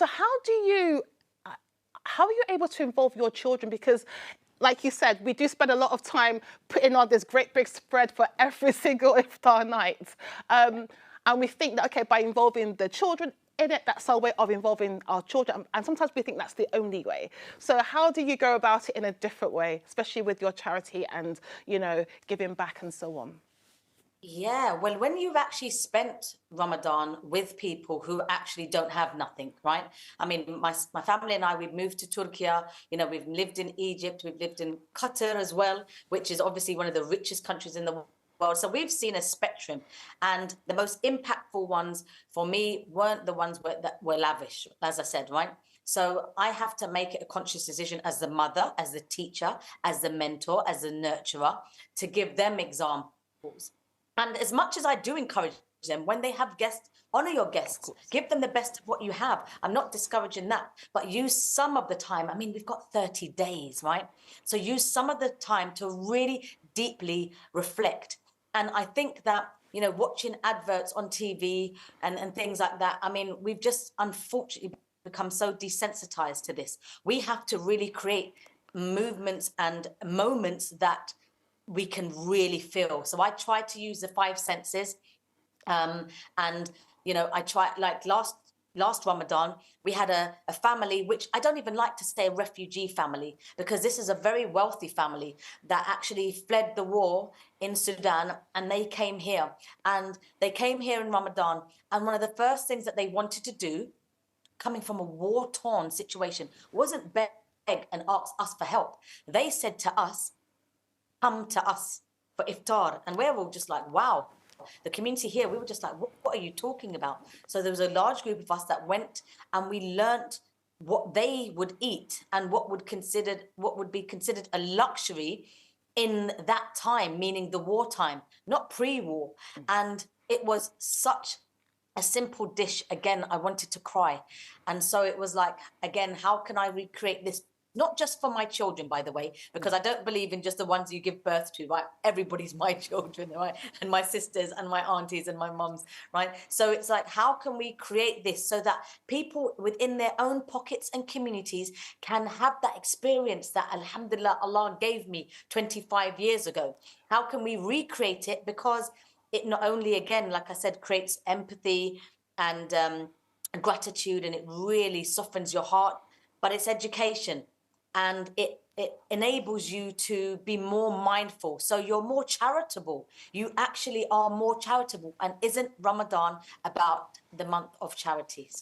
So how are you able to involve your children? Because like you said, we do spend a lot of time putting on this great big spread for every single iftar night. And we think that, okay, by involving the children in it, that's our way of involving our children. And sometimes we think that's the only way. So how do you go about it in a different way, especially with your charity and, giving back and so on? Yeah, well, when you've actually spent Ramadan with people who actually don't have nothing, right? I mean, my family and I, we've moved to Turkey, we've lived in Egypt, we've lived in Qatar as well, which is obviously one of the richest countries in the world. So we've seen a spectrum, and the most impactful ones for me weren't the ones that were lavish, as I said, right? So I have to make it a conscious decision as the mother, as the teacher, as the mentor, as the nurturer, to give them examples. And as much as I do encourage them, when they have guests, honor your Of guests, course. give them the best of what you have. I'm not discouraging that, but use some of the time. I mean, we've got 30 days, right? So use some of the time to really deeply reflect. And I think that, watching adverts on TV and things like that, I mean, we've just unfortunately become so desensitized to this. We have to really create movements and moments that we can really feel. So I try to use the five senses. Um, and I try, like last Ramadan, we had a family, which I don't even like to say a refugee family, because this is a very wealthy family that actually fled the war in Sudan, and they came here. And they came here in Ramadan. And one of the first things that they wanted to do, coming from a war-torn situation, wasn't beg and ask us for help. They said to us, come to us for iftar. And we're all just like, wow. The community here, we were just like, what are you talking about? So there was a large group of us that went, and we learnt what they would eat and what would be considered a luxury in that time, meaning the wartime, not pre-war. And it was such a simple dish. Again, I wanted to cry. And so it was like, again, how can I recreate this? Not just for my children, by the way, because I don't believe in just the ones you give birth to, right? Everybody's my children, right? And my sisters and my aunties and my mums, right? So it's like, how can we create this so that people within their own pockets and communities can have that experience that, alhamdulillah, Allah gave me 25 years ago? How can we recreate it? Because it not only, again, like I said, creates empathy and gratitude, and it really softens your heart, but it's education, and it enables you to be more mindful. So you're more charitable. You actually are more charitable. And isn't Ramadan about the month of charities?